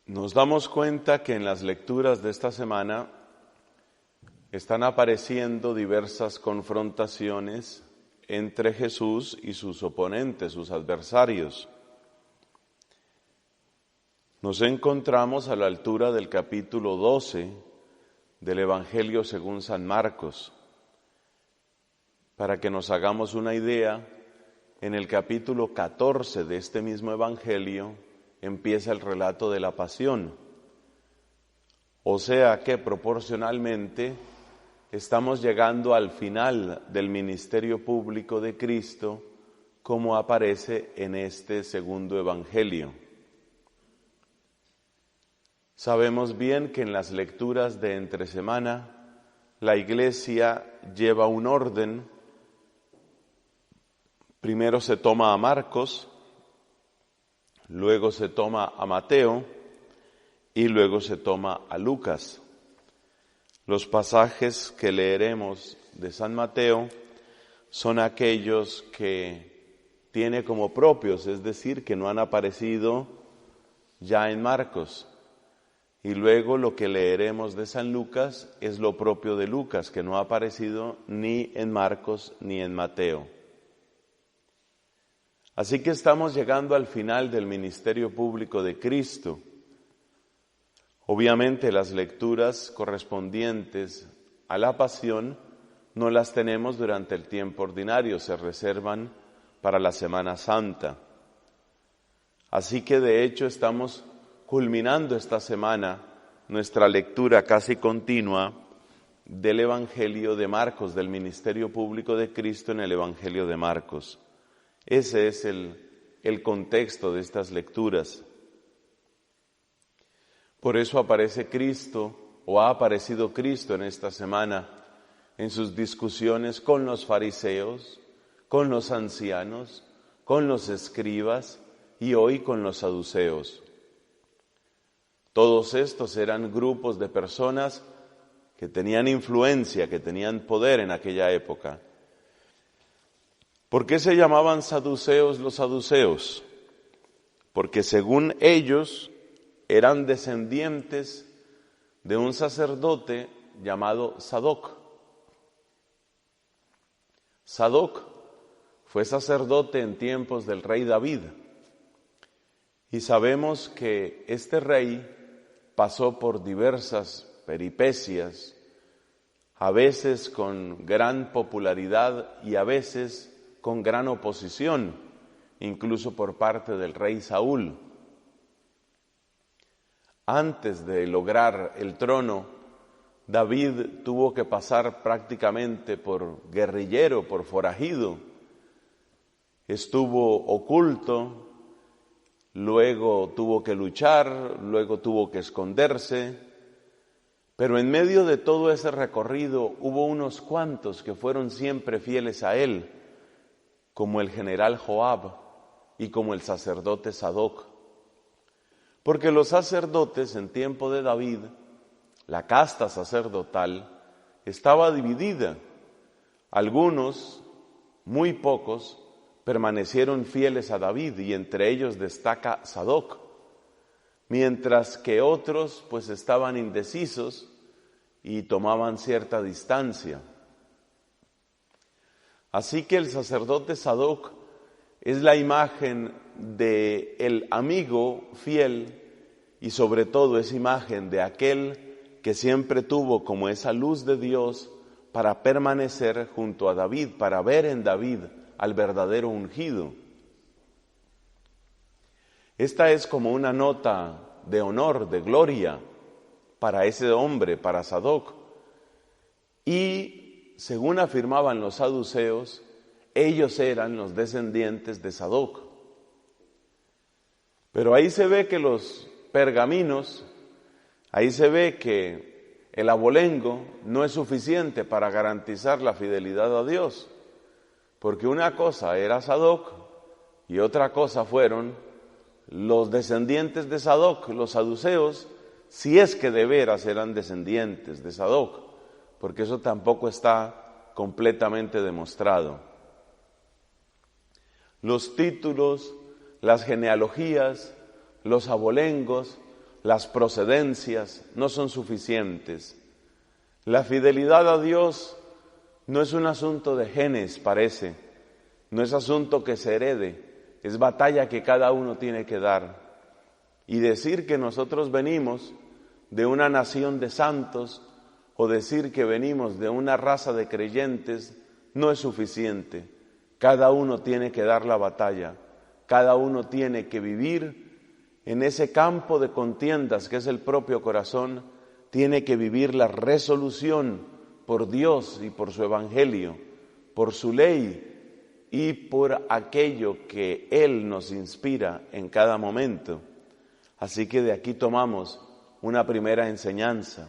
Nos damos cuenta que en las lecturas de esta semana están apareciendo diversas confrontaciones entre Jesús y sus oponentes, sus adversarios. Nos encontramos a la altura del capítulo 12 del Evangelio según San Marcos. Para que nos hagamos una idea, en el capítulo 14 de este mismo Evangelio empieza el relato de la pasión. O sea que proporcionalmente estamos llegando al final del ministerio público de Cristo, como aparece en este segundo Evangelio. Sabemos bien que en las lecturas de entre semana la Iglesia lleva un orden. Primero se toma a Marcos, luego se toma a Mateo y luego se toma a Lucas. Los pasajes que leeremos de San Mateo son aquellos que tiene como propios, es decir, que no han aparecido ya en Marcos. Y luego lo que leeremos de San Lucas es lo propio de Lucas, que no ha aparecido ni en Marcos ni en Mateo. Así que estamos llegando al final del ministerio público de Cristo. Obviamente las lecturas correspondientes a la pasión no las tenemos durante el tiempo ordinario, se reservan para la Semana Santa. Así que de hecho estamos culminando esta semana nuestra lectura casi continua del Evangelio de Marcos, del ministerio público de Cristo en el Evangelio de Marcos. Ese es el contexto de estas lecturas. Por eso aparece Cristo, o ha aparecido Cristo en esta semana, en sus discusiones con los fariseos, con los ancianos, con los escribas y hoy con los saduceos. Todos estos eran grupos de personas que tenían influencia, que tenían poder en aquella época. ¿Por qué se llamaban saduceos los saduceos? Porque según ellos eran descendientes de un sacerdote llamado Sadoc. Sadoc fue sacerdote en tiempos del rey David. Y sabemos que este rey pasó por diversas peripecias, a veces con gran popularidad y a veces con gran oposición, incluso por parte del rey Saúl. Antes de lograr el trono, David tuvo que pasar prácticamente por guerrillero, por forajido. Estuvo oculto, luego tuvo que luchar, luego tuvo que esconderse, pero en medio de todo ese recorrido hubo unos cuantos que fueron siempre fieles a él, como el general Joab y como el sacerdote Sadoc. Porque los sacerdotes en tiempo de David, la casta sacerdotal, estaba dividida. Algunos, muy pocos, permanecieron fieles a David y entre ellos destaca Sadoc, mientras que otros pues estaban indecisos y tomaban cierta distancia. Así que el sacerdote Sadoc es la imagen del amigo fiel y sobre todo es imagen de aquel que siempre tuvo como esa luz de Dios para permanecer junto a David, para ver en David al verdadero ungido. Esta es como una nota de honor, de gloria para ese hombre, para Sadoc. Y según afirmaban los saduceos, ellos eran los descendientes de Sadoc. Pero ahí se ve que los pergaminos, ahí se ve que el abolengo no es suficiente para garantizar la fidelidad a Dios. Porque una cosa era Sadoc y otra cosa fueron los descendientes de Sadoc, los saduceos, si es que de veras eran descendientes de Sadoc, porque eso tampoco está completamente demostrado. Los títulos, las genealogías, los abolengos, las procedencias no son suficientes. La fidelidad a Dios no es un asunto de genes, parece, no es asunto que se herede, es batalla que cada uno tiene que dar. Y decir que nosotros venimos de una nación de santos o decir que venimos de una raza de creyentes no es suficiente. Cada uno tiene que dar la batalla, cada uno tiene que vivir en ese campo de contiendas que es el propio corazón, tiene que vivir la resolución por Dios y por su evangelio, por su ley y por aquello que Él nos inspira en cada momento. Así que de aquí tomamos una primera enseñanza.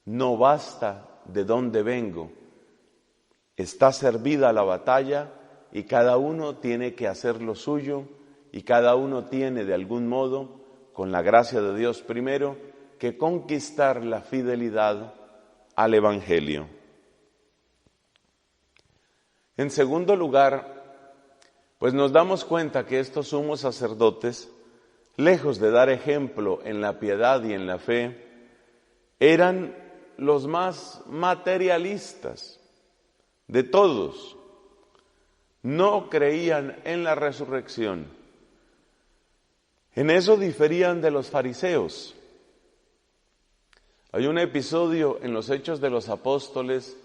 No basta de dónde vengo. Está servida la batalla y cada uno tiene que hacer lo suyo y cada uno tiene de algún modo, con la gracia de Dios primero, que conquistar la fidelidad al Evangelio. En segundo lugar, pues nos damos cuenta que estos sumos sacerdotes, lejos de dar ejemplo en la piedad y en la fe, eran los más materialistas de todos. No creían en la resurrección. En eso diferían de los fariseos. Hay un episodio en los Hechos de los Apóstoles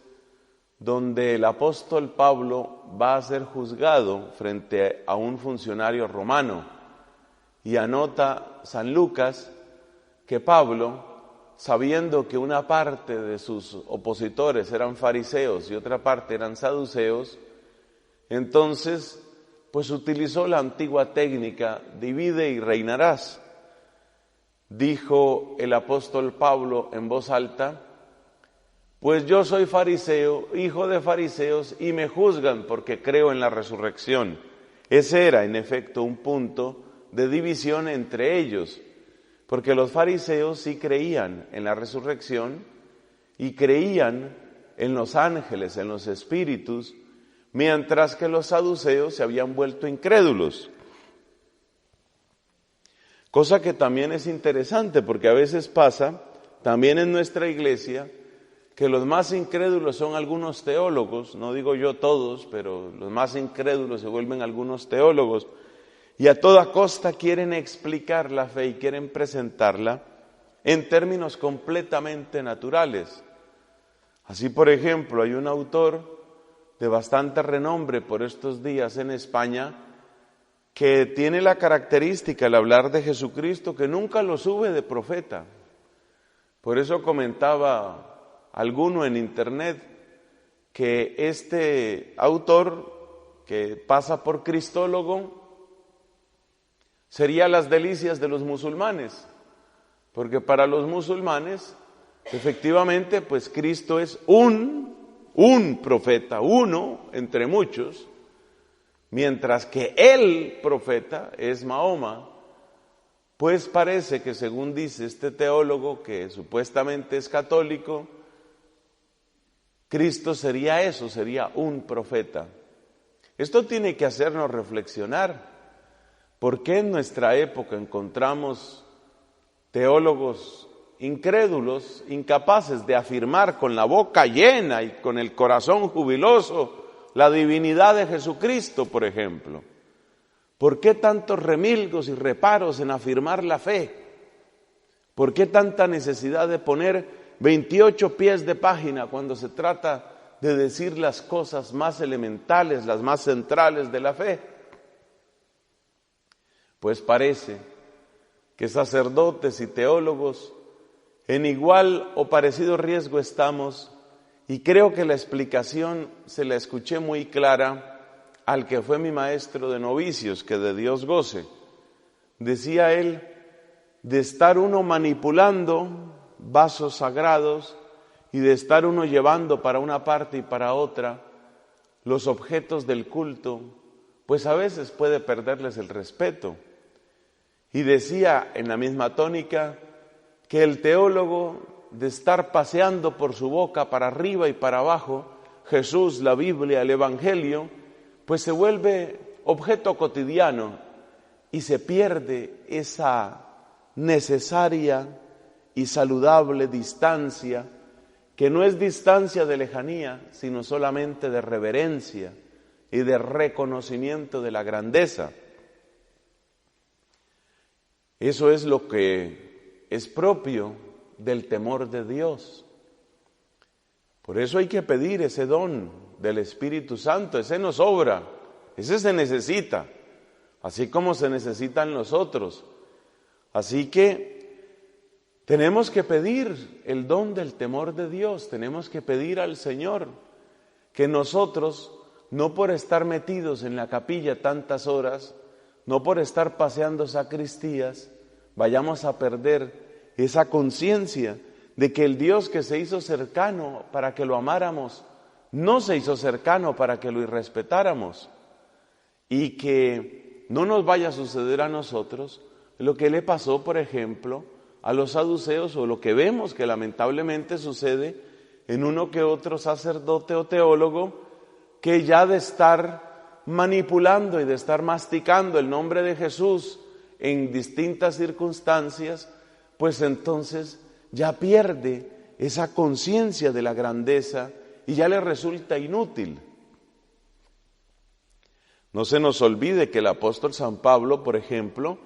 donde el apóstol Pablo va a ser juzgado frente a un funcionario romano y anota San Lucas que Pablo, sabiendo que una parte de sus opositores eran fariseos y otra parte eran saduceos, entonces pues utilizó la antigua técnica, divide y reinarás. Dijo el apóstol Pablo en voz alta, pues yo soy fariseo, hijo de fariseos, y me juzgan porque creo en la resurrección. Ese era, en efecto, un punto de división entre ellos, porque los fariseos sí creían en la resurrección y creían en los ángeles, en los espíritus, mientras que los saduceos se habían vuelto incrédulos. Cosa que también es interesante, porque a veces pasa, también en nuestra iglesia, que los más incrédulos son algunos teólogos, no digo yo todos, pero los más incrédulos se vuelven algunos teólogos, y a toda costa quieren explicar la fe y quieren presentarla en términos completamente naturales. Así, por ejemplo, hay un autor de bastante renombre por estos días en España, que tiene la característica al hablar de Jesucristo que nunca lo sube de profeta. Por eso comentaba alguno en internet que este autor, que pasa por cristólogo, sería las delicias de los musulmanes, porque para los musulmanes, efectivamente, pues Cristo es un profeta, uno entre muchos, mientras que el profeta es Mahoma. Pues parece que, según dice este teólogo que supuestamente es católico, Cristo sería eso, sería un profeta. Esto tiene que hacernos reflexionar. ¿Por qué en nuestra época encontramos teólogos incrédulos, incapaces de afirmar con la boca llena y con el corazón jubiloso la divinidad de Jesucristo, por ejemplo? ¿Por qué tantos remilgos y reparos en afirmar la fe? ¿Por qué tanta necesidad de poner 28 pies de página cuando se trata de decir las cosas más elementales, las más centrales de la fe? Pues parece que sacerdotes y teólogos en igual o parecido riesgo estamos, y creo que la explicación se la escuché muy clara al que fue mi maestro de novicios, que de Dios goce. Decía él, de estar uno manipulando vasos sagrados y de estar uno llevando para una parte y para otra los objetos del culto, pues a veces puede perderles el respeto. Y decía en la misma tónica que el teólogo, de estar paseando por su boca para arriba y para abajo, Jesús, la Biblia, el Evangelio, pues se vuelve objeto cotidiano y se pierde esa necesaria y saludable distancia, que no es distancia de lejanía, sino solamente de reverencia y de reconocimiento de la grandeza. Eso es lo que es propio del temor de Dios. Por eso hay que pedir ese don del Espíritu Santo. Ese nos sobra, ese se necesita, así como se necesitan los otros. Así que tenemos que pedir el don del temor de Dios, tenemos que pedir al Señor que nosotros, no por estar metidos en la capilla tantas horas, no por estar paseando sacristías, vayamos a perder esa conciencia de que el Dios que se hizo cercano para que lo amáramos, no se hizo cercano para que lo irrespetáramos, y que no nos vaya a suceder a nosotros lo que le pasó, por ejemplo, a los saduceos, o lo que vemos que lamentablemente sucede en uno que otro sacerdote o teólogo, que ya de estar manipulando y de estar masticando el nombre de Jesús en distintas circunstancias, pues entonces ya pierde esa conciencia de la grandeza y ya le resulta inútil. No se nos olvide que el apóstol San Pablo, por ejemplo,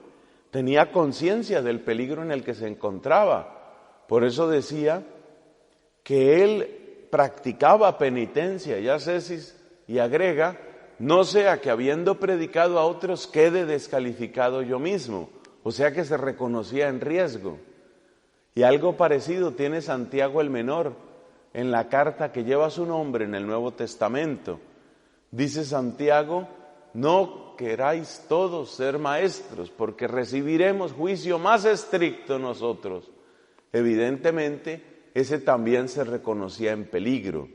tenía conciencia del peligro en el que se encontraba. Por eso decía que él practicaba penitencia, y ascesis, y agrega, no sea que habiendo predicado a otros quede descalificado yo mismo. O sea que se reconocía en riesgo. Y algo parecido tiene Santiago el Menor en la carta que lleva su nombre en el Nuevo Testamento. Dice Santiago, no queráis todos ser maestros, porque recibiremos juicio más estricto nosotros. Evidentemente, ese también se reconocía en peligro.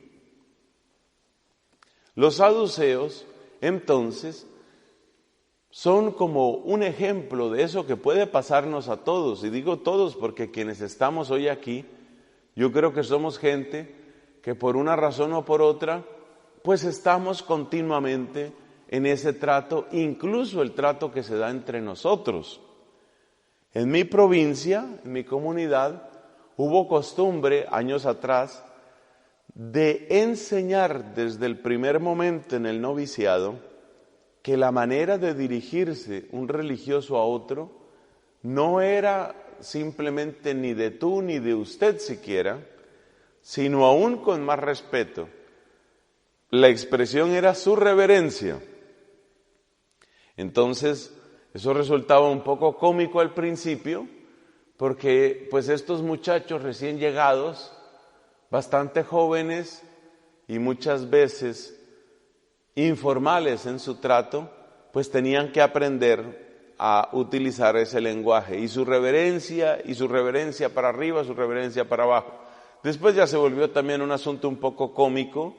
Los saduceos, entonces, son como un ejemplo de eso que puede pasarnos a todos. Y digo todos porque quienes estamos hoy aquí, yo creo que somos gente que por una razón o por otra, pues estamos continuamente en ese trato, incluso el trato que se da entre nosotros. En mi provincia, en mi comunidad, hubo costumbre años atrás de enseñar desde el primer momento en el noviciado que la manera de dirigirse un religioso a otro no era simplemente ni de tú ni de usted siquiera, sino aún con más respeto. La expresión era su reverencia. Entonces, eso resultaba un poco cómico al principio, porque pues estos muchachos recién llegados, bastante jóvenes y muchas veces informales en su trato, pues tenían que aprender a utilizar ese lenguaje, y su reverencia para arriba, su reverencia para abajo. Después ya se volvió también un asunto un poco cómico,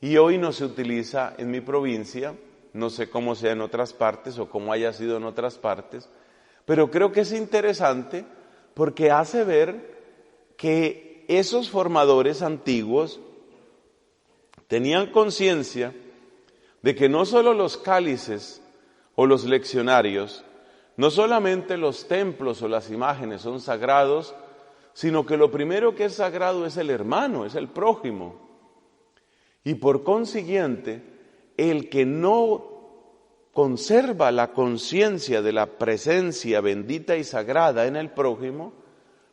y hoy no se utiliza en mi provincia, no sé cómo sea en otras partes o cómo haya sido en otras partes, pero creo que es interesante porque hace ver que esos formadores antiguos tenían conciencia de que no solo los cálices o los leccionarios, no solamente los templos o las imágenes son sagrados, sino que lo primero que es sagrado es el hermano, es el prójimo. Y por consiguiente, el que no conserva la conciencia de la presencia bendita y sagrada en el prójimo,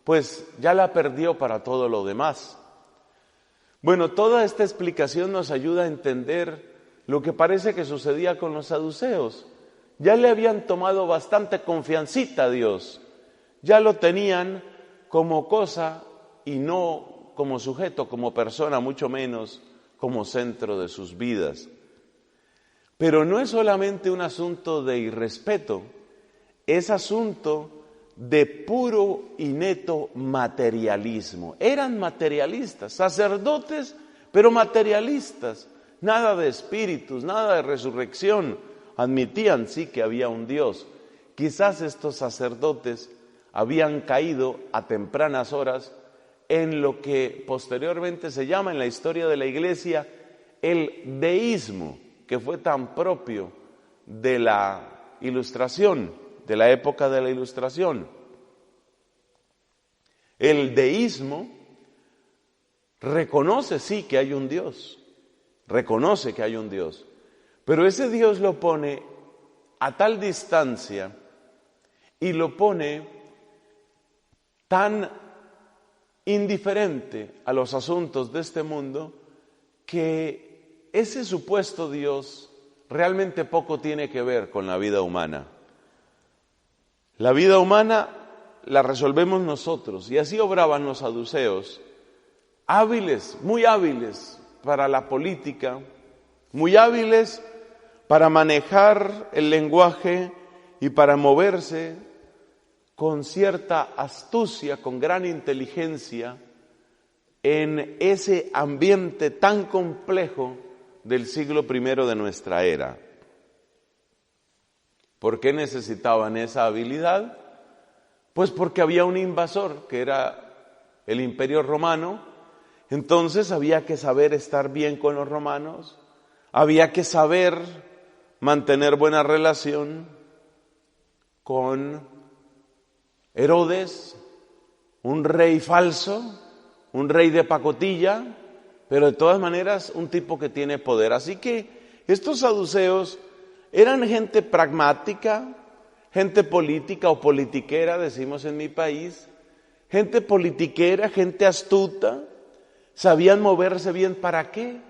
pues ya la perdió para todo lo demás. Bueno, toda esta explicación nos ayuda a entender lo que parece que sucedía con los saduceos. Ya le habían tomado bastante confiancita a Dios, ya lo tenían como cosa y no como sujeto, como persona, mucho menos como centro de sus vidas. Pero no es solamente un asunto de irrespeto, es asunto de puro y neto materialismo. Eran materialistas, sacerdotes, pero materialistas. Nada de espíritus, nada de resurrección. Admitían sí que había un Dios. Quizás estos sacerdotes habían caído a tempranas horas en lo que posteriormente se llama en la historia de la Iglesia el deísmo, que fue tan propio de la Ilustración, de la época de la Ilustración. El deísmo reconoce sí que hay un Dios, reconoce que hay un Dios, pero ese Dios lo pone a tal distancia y lo pone tan indiferente a los asuntos de este mundo que ese supuesto Dios realmente poco tiene que ver con la vida humana. La vida humana la resolvemos nosotros, y así obraban los saduceos, hábiles, muy hábiles para la política, muy hábiles para manejar el lenguaje y para moverse con cierta astucia, con gran inteligencia, en ese ambiente tan complejo del siglo I de nuestra era. ¿Por qué necesitaban esa habilidad? Pues porque había un invasor, que era el Imperio Romano. Entonces había que saber estar bien con los romanos, había que saber mantener buena relación con Herodes, un rey falso, un rey de pacotilla, pero de todas maneras un tipo que tiene poder. Así que estos saduceos eran gente pragmática, gente política o politiquera, decimos en mi país, gente politiquera, gente astuta, sabían moverse bien. ¿Para qué?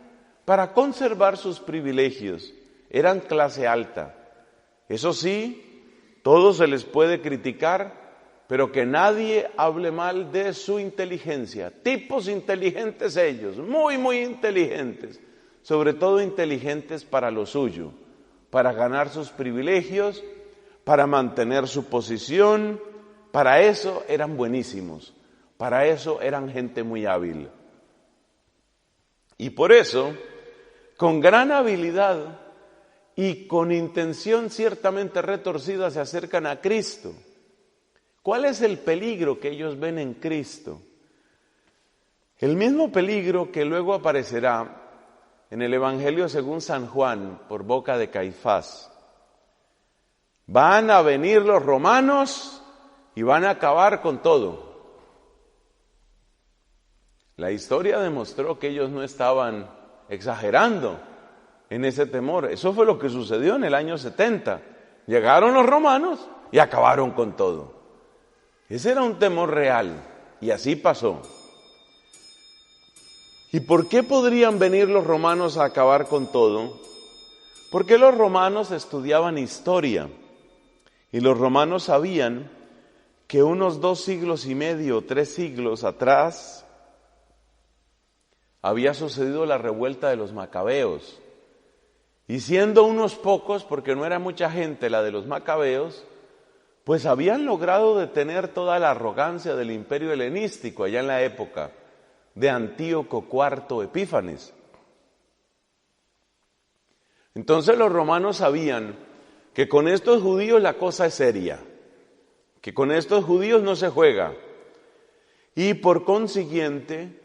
Para conservar sus privilegios. Eran clase alta. Eso sí, todo se les puede criticar, pero que nadie hable mal de su inteligencia. Tipos inteligentes ellos, muy, muy inteligentes, sobre todo inteligentes para lo suyo, para ganar sus privilegios, para mantener su posición. Para eso eran buenísimos, para eso eran gente muy hábil. Y por eso, con gran habilidad y con intención ciertamente retorcida, se acercan a Cristo. ¿Cuál es el peligro que ellos ven en Cristo? El mismo peligro que luego aparecerá en el Evangelio según San Juan por boca de Caifás. Van a venir los romanos y van a acabar con todo. La historia demostró que ellos no estaban exagerando en ese temor. Eso fue lo que sucedió en el año 70. Llegaron los romanos y acabaron con todo. Ese era un temor real, y así pasó. ¿Y por qué podrían venir los romanos a acabar con todo? Porque los romanos estudiaban historia, y los romanos sabían que unos 2 siglos y medio, 3 siglos atrás, había sucedido la revuelta de los macabeos. Y siendo unos pocos, porque no era mucha gente la de los macabeos, pues habían logrado detener toda la arrogancia del imperio helenístico allá en la época de Antíoco IV Epífanes. Entonces los romanos sabían que con estos judíos la cosa es seria, que con estos judíos no se juega, y por consiguiente,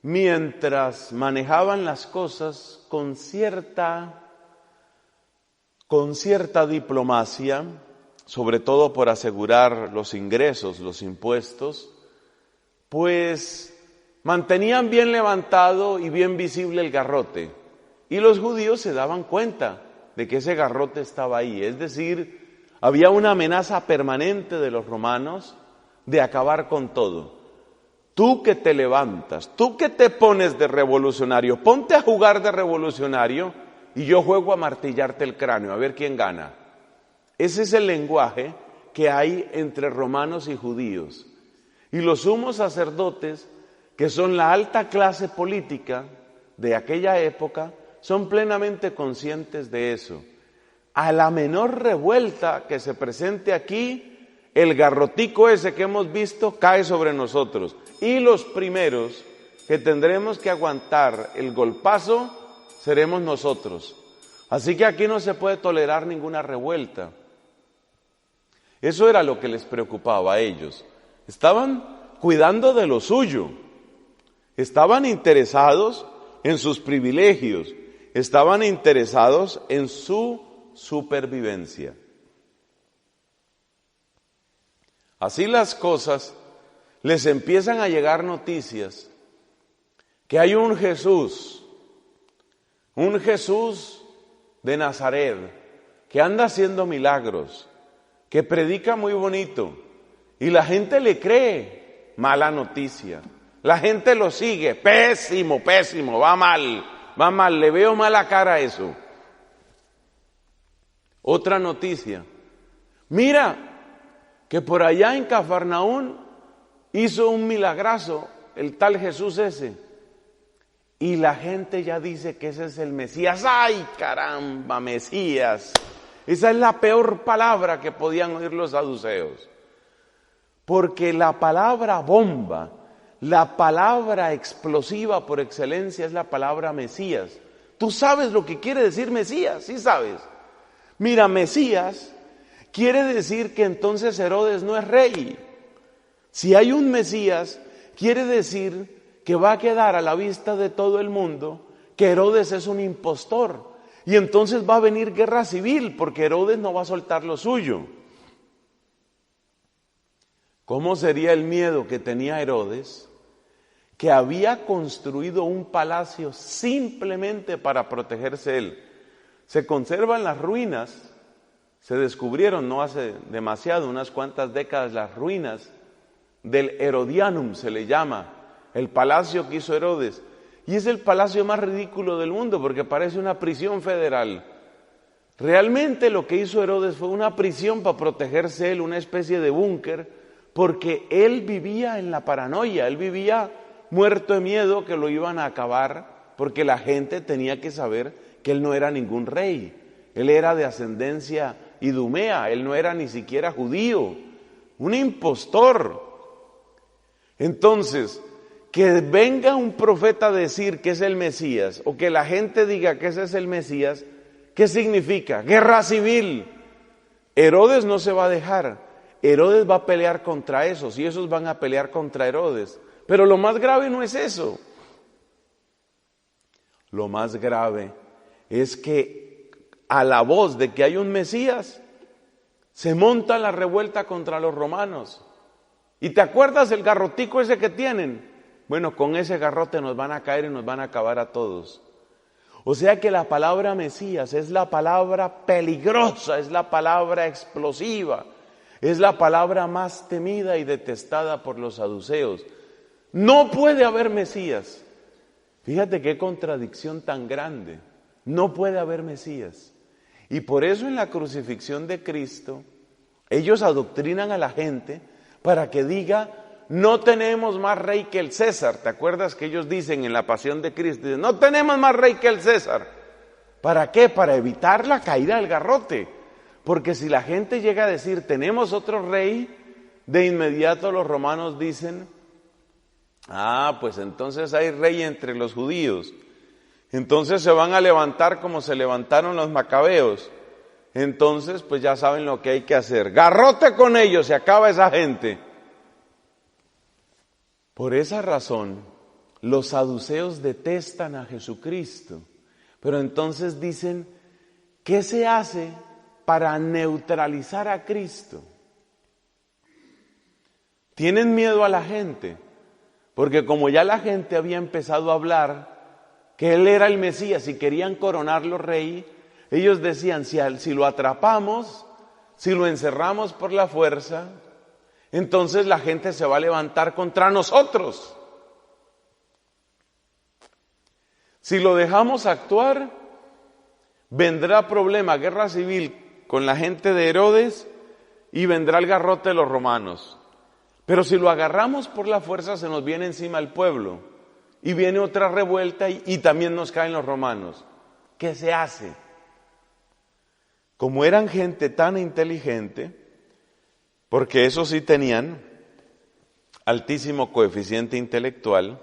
mientras manejaban las cosas con cierta diplomacia, sobre todo por asegurar los ingresos, los impuestos, pues mantenían bien levantado y bien visible el garrote. Y los judíos se daban cuenta de que ese garrote estaba ahí. Es decir, había una amenaza permanente de los romanos de acabar con todo. Tú que te levantas, tú que te pones de revolucionario, ponte a jugar de revolucionario y yo juego a martillarte el cráneo, a ver quién gana. Ese es el lenguaje que hay entre romanos y judíos. Y los sumos sacerdotes, que son la alta clase política de aquella época, son plenamente conscientes de eso. A la menor revuelta que se presente aquí, el garrotico ese que hemos visto cae sobre nosotros. Y los primeros que tendremos que aguantar el golpazo seremos nosotros. Así que aquí no se puede tolerar ninguna revuelta. Eso era lo que les preocupaba a ellos. Estaban cuidando de lo suyo. Estaban interesados en sus privilegios. Estaban interesados en su supervivencia. Así las cosas, les empiezan a llegar noticias que hay un Jesús de Nazaret, que anda haciendo milagros, que predica muy bonito, y la gente le cree. Mala noticia. La gente lo sigue. Pésimo, va mal, le veo mala cara a eso. Otra noticia. Mira, que por allá en Cafarnaún hizo un milagrazo el tal Jesús ese. Y la gente ya dice que ese es el Mesías. ¡Ay, caramba, Mesías! Esa es la peor palabra que podían oír los saduceos. Porque la palabra bomba, la palabra explosiva por excelencia es la palabra Mesías. ¿Tú sabes lo que quiere decir Mesías? Sí sabes. Mira, Mesías quiere decir que entonces Herodes no es rey. Si hay un Mesías, quiere decir que va a quedar a la vista de todo el mundo que Herodes es un impostor. Y entonces va a venir guerra civil porque Herodes no va a soltar lo suyo. ¿Cómo sería el miedo que tenía Herodes? Que había construido un palacio simplemente para protegerse él. Se conservan las ruinas, se descubrieron no hace demasiado, unas cuantas décadas, las ruinas del Herodianum se le llama, el palacio que hizo Herodes. Y es el palacio más ridículo del mundo porque parece una prisión federal. Realmente lo que hizo Herodes fue una prisión para protegerse él, una especie de búnker, porque él vivía en la paranoia, él vivía muerto de miedo que lo iban a acabar, porque la gente tenía que saber que él no era ningún rey, él era de ascendencia idumea, él no era ni siquiera judío, un impostor. Entonces, que venga un profeta a decir que es el Mesías, o que la gente diga que ese es el Mesías, ¿qué significa? Guerra civil. Herodes no se va a dejar, Herodes va a pelear contra esos, y esos van a pelear contra Herodes. Pero lo más grave no es eso. Lo más grave es que a la voz de que hay un Mesías, se monta la revuelta contra los romanos. ¿Y te acuerdas el garrotico ese que tienen? Bueno, con ese garrote nos van a caer y nos van a acabar a todos. O sea que la palabra Mesías es la palabra peligrosa, es la palabra explosiva, es la palabra más temida y detestada por los saduceos. No puede haber Mesías. Fíjate qué contradicción tan grande. No puede haber Mesías. Y por eso en la crucifixión de Cristo, ellos adoctrinan a la gente para que diga: no tenemos más rey que el César. ¿Te acuerdas que ellos dicen en la pasión de Cristo? Dicen, no tenemos más rey que el César. ¿Para qué? Para evitar la caída del garrote. Porque si la gente llega a decir, tenemos otro rey, de inmediato los romanos dicen, pues entonces hay rey entre los judíos. Entonces se van a levantar como se levantaron los macabeos. Entonces pues ya saben lo que hay que hacer. Garrote con ellos, se acaba esa gente. Por esa razón, los saduceos detestan a Jesucristo, pero entonces dicen, ¿qué se hace para neutralizar a Cristo? Tienen miedo a la gente, porque como ya la gente había empezado a hablar que Él era el Mesías y querían coronarlo rey, ellos decían, si lo atrapamos, si lo encerramos por la fuerza, entonces la gente se va a levantar contra nosotros. Si lo dejamos actuar, vendrá problema, guerra civil con la gente de Herodes y vendrá el garrote de los romanos. Pero si lo agarramos por la fuerza, se nos viene encima el pueblo y viene otra revuelta y también nos caen los romanos. ¿Qué se hace? Como eran gente tan inteligente, porque eso sí tenían altísimo coeficiente intelectual,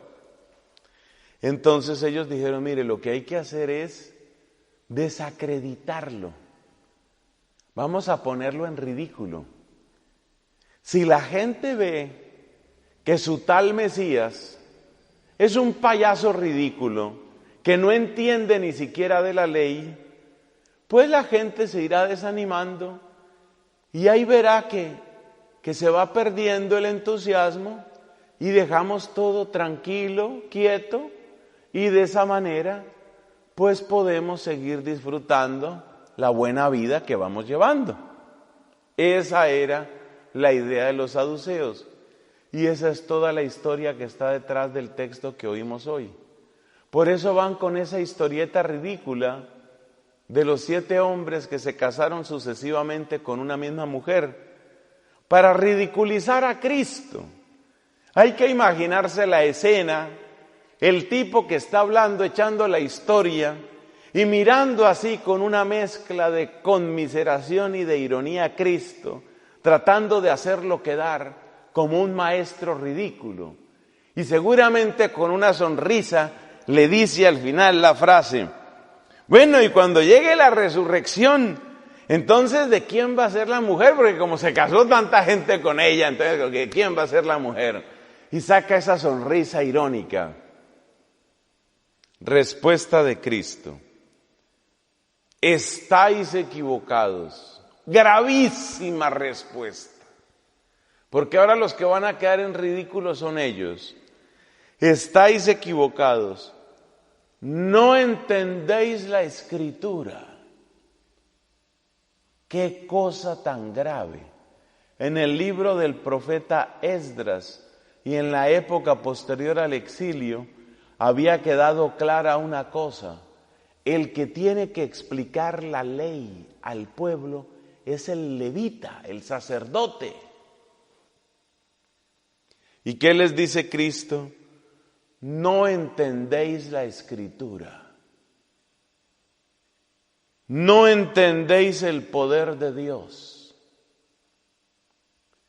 entonces ellos dijeron, mire, lo que hay que hacer es desacreditarlo. Vamos a ponerlo en ridículo. Si la gente ve que su tal Mesías es un payaso ridículo, que no entiende ni siquiera de la ley, pues la gente se irá desanimando y ahí verá que se va perdiendo el entusiasmo y dejamos todo tranquilo, quieto, y de esa manera pues podemos seguir disfrutando la buena vida que vamos llevando. Esa era la idea de los saduceos, y esa es toda la historia que está detrás del texto que oímos hoy. Por eso van con esa historieta ridícula de los 7 hombres que se casaron sucesivamente con una misma mujer, para ridiculizar a Cristo. Hay que imaginarse la escena, el tipo que está hablando, echando la historia y mirando así con una mezcla de conmiseración y de ironía a Cristo, tratando de hacerlo quedar como un maestro ridículo. Y seguramente con una sonrisa le dice al final la frase: bueno, y cuando llegue la resurrección, entonces, ¿de quién va a ser la mujer? Porque como se casó tanta gente con ella, entonces, ¿de quién va a ser la mujer? Y saca esa sonrisa irónica. Respuesta de Cristo: estáis equivocados. Gravísima respuesta. Porque ahora los que van a quedar en ridículo son ellos. Estáis equivocados. No entendéis la Escritura. ¡Qué cosa tan grave! En el libro del profeta Esdras y en la época posterior al exilio había quedado clara una cosa: el que tiene que explicar la ley al pueblo es el levita, el sacerdote. ¿Y qué les dice Cristo? No entendéis la Escritura. No entendéis el poder de Dios.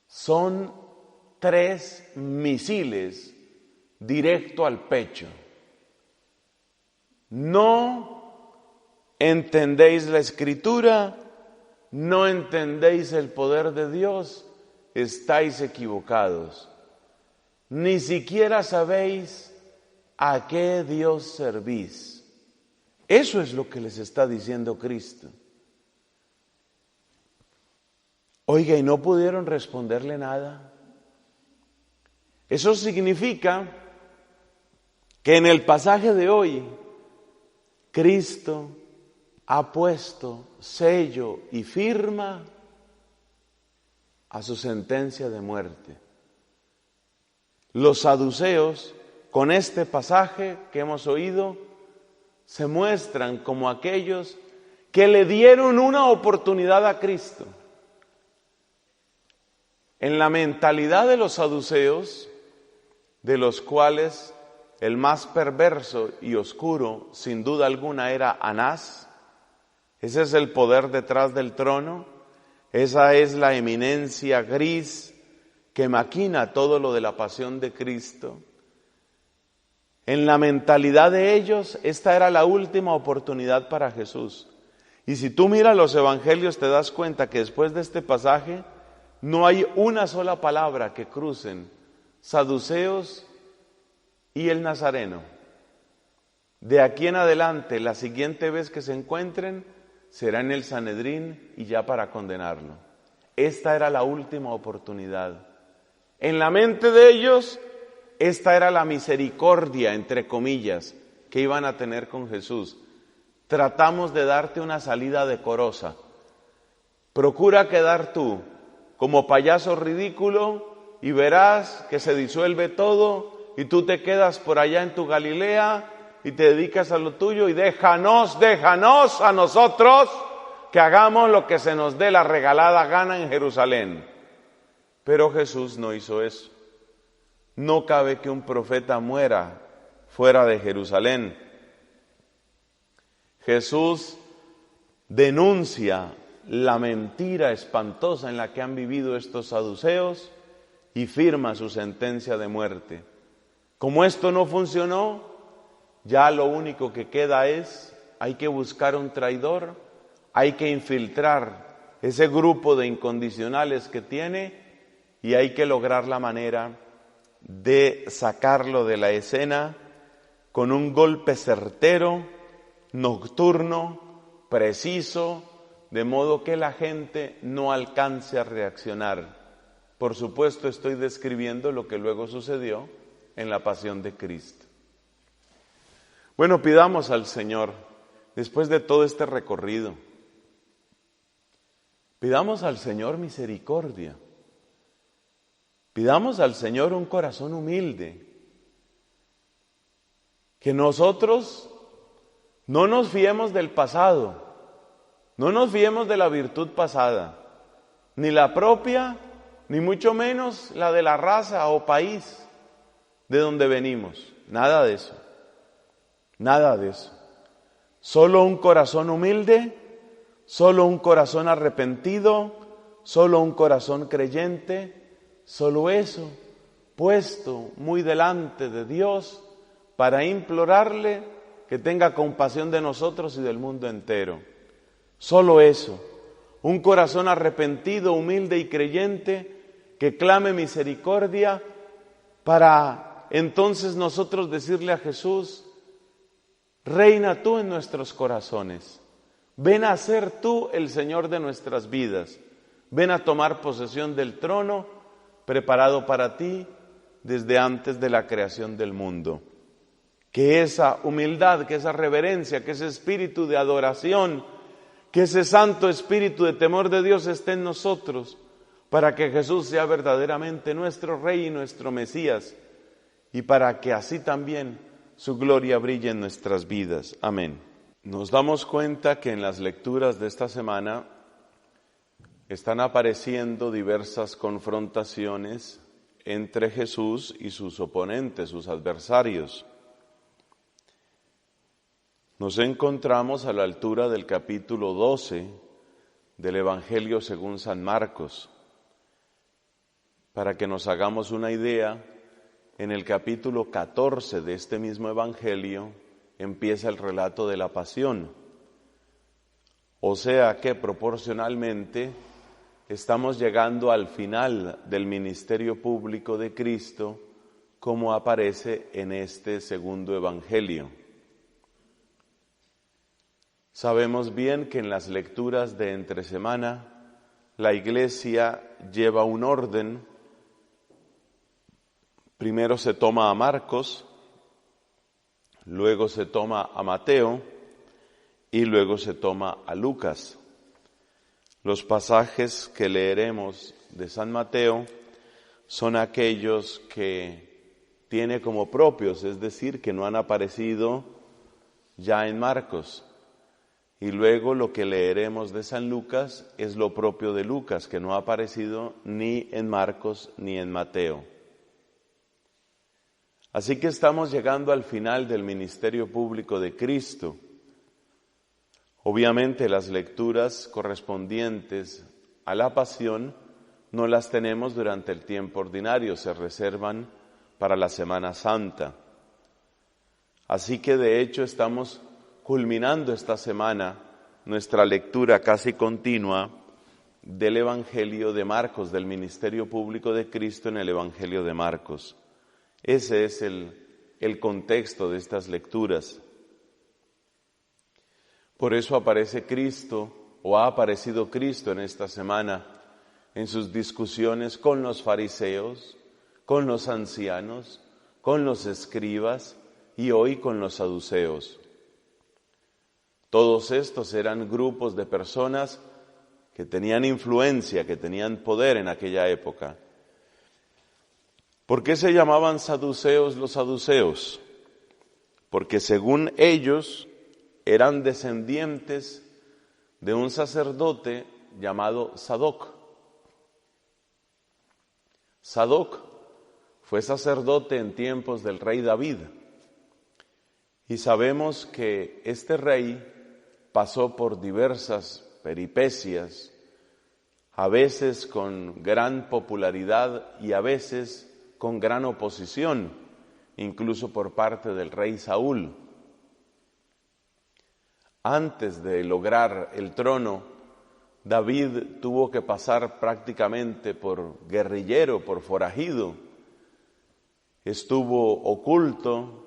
Son 3 misiles directo al pecho. No entendéis la Escritura, no entendéis el poder de Dios, estáis equivocados. Ni siquiera sabéis a qué Dios servís. Eso es lo que les está diciendo Cristo. Oiga, ¿y no pudieron responderle nada? Eso significa que en el pasaje de hoy, Cristo ha puesto sello y firma a su sentencia de muerte. Los saduceos, con este pasaje que hemos oído, se muestran como aquellos que le dieron una oportunidad a Cristo. En la mentalidad de los saduceos, de los cuales el más perverso y oscuro, sin duda alguna, era Anás. Ese es el poder detrás del trono, esa es la eminencia gris que maquina todo lo de la pasión de Cristo. En la mentalidad de ellos, esta era la última oportunidad para Jesús. Y si tú miras los evangelios, te das cuenta que después de este pasaje, no hay una sola palabra que crucen saduceos y el nazareno. De aquí en adelante, la siguiente vez que se encuentren, será en el Sanedrín y ya para condenarlo. Esta era la última oportunidad. En la mente de ellos, esta era la misericordia, entre comillas, que iban a tener con Jesús. Tratamos de darte una salida decorosa. Procura quedar tú como payaso ridículo y verás que se disuelve todo y tú te quedas por allá en tu Galilea y te dedicas a lo tuyo y déjanos a nosotros que hagamos lo que se nos dé la regalada gana en Jerusalén. Pero Jesús no hizo eso. No cabe que un profeta muera fuera de Jerusalén. Jesús denuncia la mentira espantosa en la que han vivido estos saduceos y firma su sentencia de muerte. Como esto no funcionó, ya lo único que queda es, hay que buscar un traidor, hay que infiltrar ese grupo de incondicionales que tiene y hay que lograr la manera de sacarlo de la escena con un golpe certero, nocturno, preciso, de modo que la gente no alcance a reaccionar. Por supuesto, estoy describiendo lo que luego sucedió en la pasión de Cristo. Bueno, pidamos al Señor, después de todo este recorrido, pidamos al Señor misericordia. Pidamos al Señor un corazón humilde. Que nosotros no nos fiemos del pasado, no nos fiemos de la virtud pasada, ni la propia, ni mucho menos la de la raza o país de donde venimos. Nada de eso. Nada de eso. Solo un corazón humilde, solo un corazón arrepentido, solo un corazón creyente, solo eso, puesto muy delante de Dios para implorarle que tenga compasión de nosotros y del mundo entero. Solo eso, un corazón arrepentido, humilde y creyente que clame misericordia para entonces nosotros decirle a Jesús: reina tú en nuestros corazones, ven a ser tú el Señor de nuestras vidas, ven a tomar posesión del trono preparado para ti desde antes de la creación del mundo. Que esa humildad, que esa reverencia, que ese espíritu de adoración, que ese santo espíritu de temor de Dios esté en nosotros, para que Jesús sea verdaderamente nuestro Rey y nuestro Mesías, y para que así también su gloria brille en nuestras vidas. Amén. Nos damos cuenta que en las lecturas de esta semana están apareciendo diversas confrontaciones entre Jesús y sus oponentes, sus adversarios. Nos encontramos a la altura del capítulo 12 del Evangelio según San Marcos. Para que nos hagamos una idea, en el capítulo 14 de este mismo Evangelio empieza el relato de la pasión. O sea que proporcionalmente estamos llegando al final del ministerio público de Cristo, como aparece en este segundo Evangelio. Sabemos bien que en las lecturas de entre semana la Iglesia lleva un orden. Primero se toma a Marcos, luego se toma a Mateo y luego se toma a Lucas. Los pasajes que leeremos de San Mateo son aquellos que tiene como propios, es decir, que no han aparecido ya en Marcos. Y luego lo que leeremos de San Lucas es lo propio de Lucas, que no ha aparecido ni en Marcos ni en Mateo. Así que estamos llegando al final del ministerio público de Cristo. Obviamente las lecturas correspondientes a la pasión no las tenemos durante el tiempo ordinario, se reservan para la Semana Santa. Así que de hecho estamos culminando esta semana nuestra lectura casi continua del Evangelio de Marcos, del ministerio público de Cristo en el Evangelio de Marcos. Ese es el contexto de estas lecturas. Por eso aparece Cristo, o ha aparecido Cristo en esta semana, en sus discusiones con los fariseos, con los ancianos, con los escribas y hoy con los saduceos. Todos estos eran grupos de personas que tenían influencia, que tenían poder en aquella época. ¿Por qué se llamaban saduceos los saduceos? Porque según ellos eran descendientes de un sacerdote llamado Sadoc. Sadoc fue sacerdote en tiempos del rey David. Y sabemos que este rey pasó por diversas peripecias, a veces con gran popularidad y a veces con gran oposición, incluso por parte del rey Saúl. Antes de lograr el trono, David tuvo que pasar prácticamente por guerrillero, por forajido. Estuvo oculto,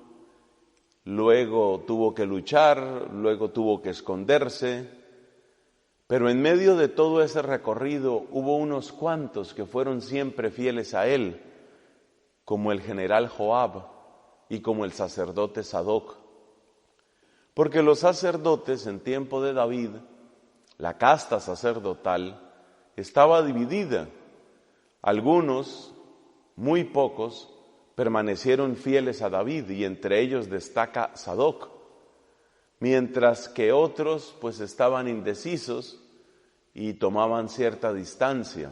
luego tuvo que luchar, luego tuvo que esconderse, Pero en medio de todo ese recorrido hubo unos cuantos que fueron siempre fieles a él, como el general Joab y como el sacerdote Sadoc. Porque los sacerdotes en tiempo de David, la casta sacerdotal, estaba dividida. Algunos, muy pocos, permanecieron fieles a David y entre ellos destaca Sadoc, mientras que otros pues estaban indecisos y tomaban cierta distancia.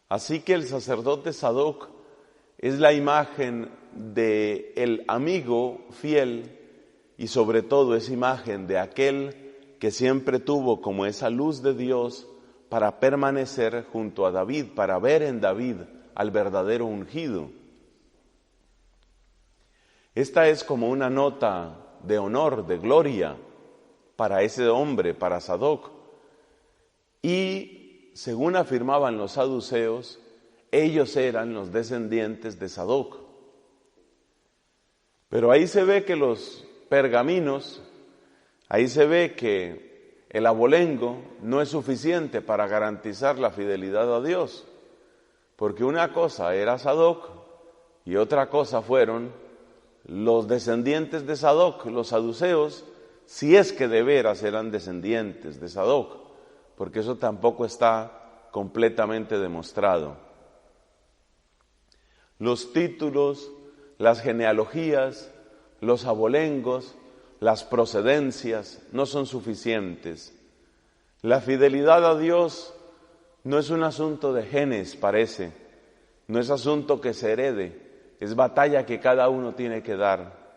Así que el sacerdote Sadoc es la imagen de el amigo fiel y sobre todo es imagen de aquel que siempre tuvo como esa luz de Dios para permanecer junto a David, para ver en David al verdadero ungido. Esta es como una nota de honor, de gloria para ese hombre, para Sadoc. Y según afirmaban los saduceos, ellos eran los descendientes de Sadoc. Pero ahí se ve que los pergaminos, ahí se ve que el abolengo no es suficiente para garantizar la fidelidad a Dios, porque una cosa era Sadoc y otra cosa fueron los descendientes de Sadoc, los saduceos, si es que de veras eran descendientes de Sadoc, porque eso tampoco está completamente demostrado. Los títulos, las genealogías, los abolengos, las procedencias no son suficientes. La fidelidad a Dios no es un asunto de genes, parece, no es asunto que se herede, es batalla que cada uno tiene que dar.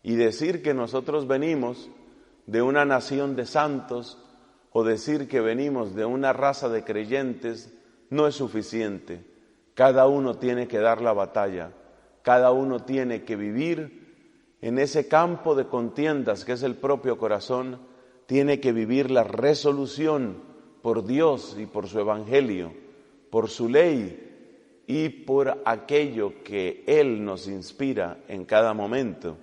Y decir que nosotros venimos de una nación de santos o decir que venimos de una raza de creyentes no es suficiente. Cada uno tiene que dar la batalla, cada uno tiene que vivir en ese campo de contiendas que es el propio corazón, tiene que vivir la resolución por Dios y por su evangelio, por su ley y por aquello que Él nos inspira en cada momento.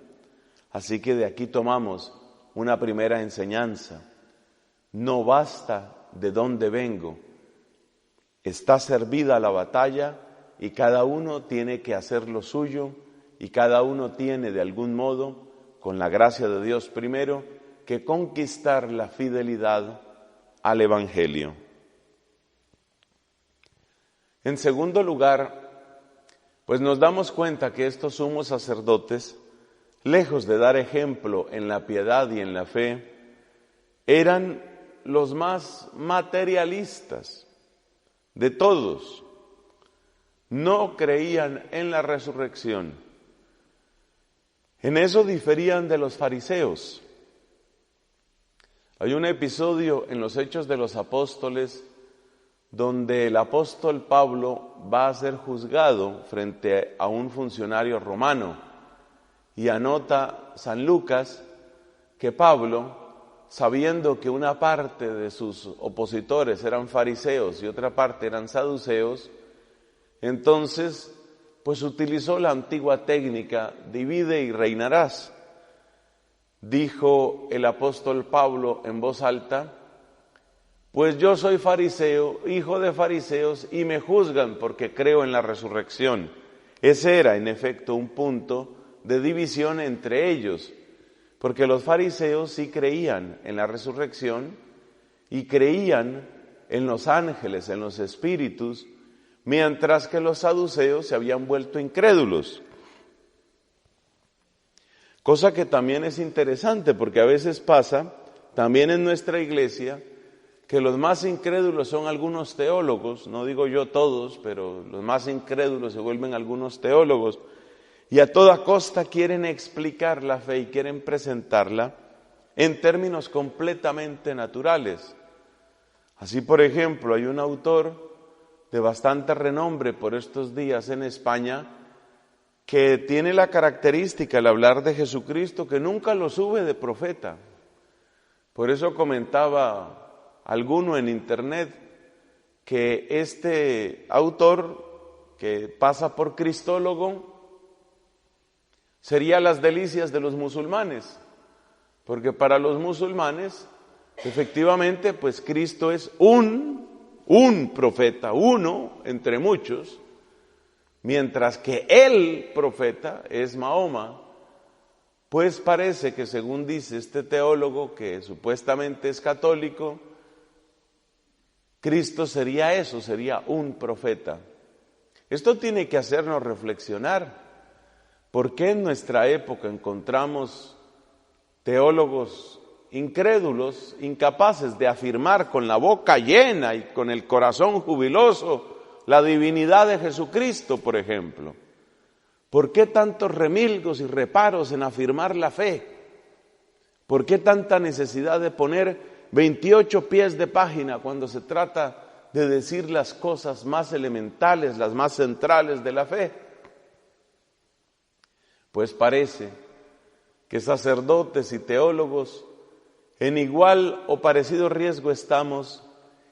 Así que de aquí tomamos una primera enseñanza. No basta de dónde vengo. Está servida la batalla y cada uno tiene que hacer lo suyo y cada uno tiene de algún modo, con la gracia de Dios primero, que conquistar la fidelidad al Evangelio. En segundo lugar, pues nos damos cuenta que estos sumos sacerdotes, lejos de dar ejemplo en la piedad y en la fe, eran los más materialistas de todos. No creían en la resurrección. En eso diferían de los fariseos. Hay un episodio en los Hechos de los Apóstoles donde el apóstol Pablo va a ser juzgado frente a un funcionario romano y anota San Lucas que Pablo, sabiendo que una parte de sus opositores eran fariseos y otra parte eran saduceos, entonces pues utilizó la antigua técnica, divide y reinarás. Dijo el apóstol Pablo en voz alta, pues yo soy fariseo, hijo de fariseos, y me juzgan porque creo en la resurrección. Ese era, en efecto, un punto de división entre ellos, porque los fariseos sí creían en la resurrección y creían en los ángeles, en los espíritus, mientras que los saduceos se habían vuelto incrédulos. Cosa que también es interesante, porque a veces pasa, también en nuestra iglesia, que los más incrédulos son algunos teólogos, no digo yo todos, pero los más incrédulos se vuelven algunos teólogos, y a toda costa quieren explicar la fe y quieren presentarla en términos completamente naturales. Así, por ejemplo, hay un autor de bastante renombre por estos días en España que tiene la característica al hablar de Jesucristo que nunca lo sube de profeta. Por eso comentaba alguno en internet que este autor que pasa por cristólogo sería las delicias de los musulmanes, porque para los musulmanes Efectivamente, pues Cristo es un profeta, uno entre muchos, mientras que el profeta es Mahoma. Pues parece que, según dice este teólogo, que supuestamente es católico, Cristo sería eso, sería un profeta. Esto tiene que hacernos reflexionar. ¿Por qué en nuestra época encontramos teólogos incrédulos, incapaces de afirmar con la boca llena y con el corazón jubiloso la divinidad de Jesucristo, por ejemplo? ¿Por qué tantos remilgos y reparos en afirmar la fe? ¿Por qué tanta necesidad de poner 28 pies de página cuando se trata de decir las cosas más elementales, las más centrales de la fe? Pues parece que sacerdotes y teólogos en igual o parecido riesgo estamos,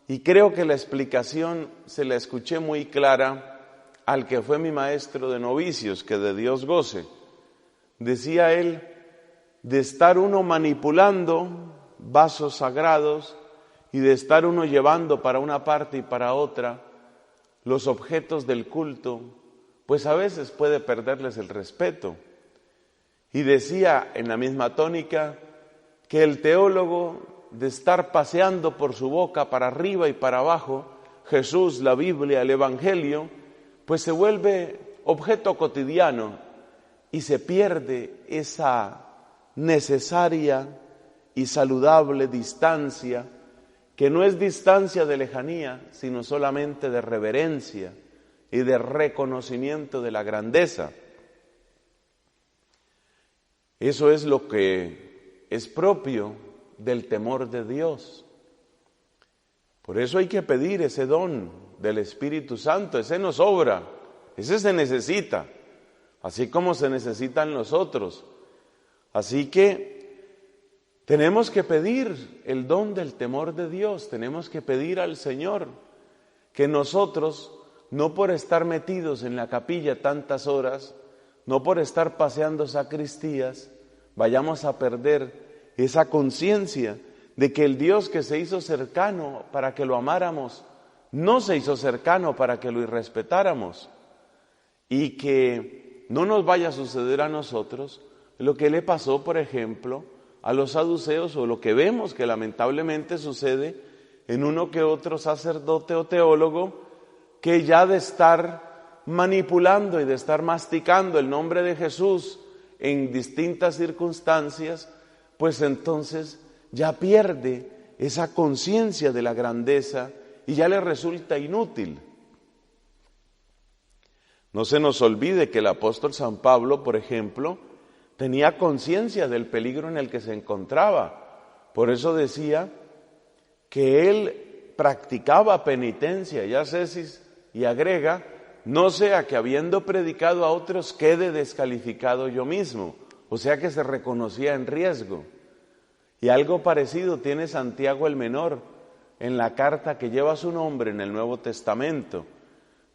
y creo que la explicación se la escuché muy clara al que fue mi maestro de novicios, que de Dios goce. Decía él, de estar uno manipulando vasos sagrados y de estar uno llevando para una parte y para otra los objetos del culto, pues a veces puede perderles el respeto. Y decía en la misma tónica que el teólogo, de estar paseando por su boca para arriba y para abajo, Jesús, la Biblia, el Evangelio, pues se vuelve objeto cotidiano y se pierde esa necesaria y saludable distancia, que no es distancia de lejanía, sino solamente de reverencia y de reconocimiento de la grandeza. Eso es lo que es propio del temor de Dios. Por eso hay que pedir ese don del Espíritu Santo. Ese nos sobra, ese se necesita, así como se necesitan los otros. Así que tenemos que pedir el don del temor de Dios, tenemos que pedir al Señor que nosotros, no por estar metidos en la capilla tantas horas, no por estar paseando sacristías, vayamos a perder esa conciencia de que el Dios que se hizo cercano para que lo amáramos, no se hizo cercano para que lo irrespetáramos, y que no nos vaya a suceder a nosotros lo que le pasó, por ejemplo, a los saduceos, o lo que vemos que lamentablemente sucede en uno que otro sacerdote o teólogo, que ya de estar manipulando y de estar masticando el nombre de Jesús en distintas circunstancias, pues entonces ya pierde esa conciencia de la grandeza y ya le resulta inútil. No se nos olvide que el apóstol San Pablo, por ejemplo, tenía conciencia del peligro en el que se encontraba. Por eso decía que él practicaba penitencia, y ascesis, y agrega, no sea que habiendo predicado a otros quede descalificado yo mismo. O sea que se reconocía en riesgo. Y algo parecido tiene Santiago el Menor en la carta que lleva su nombre en el Nuevo Testamento.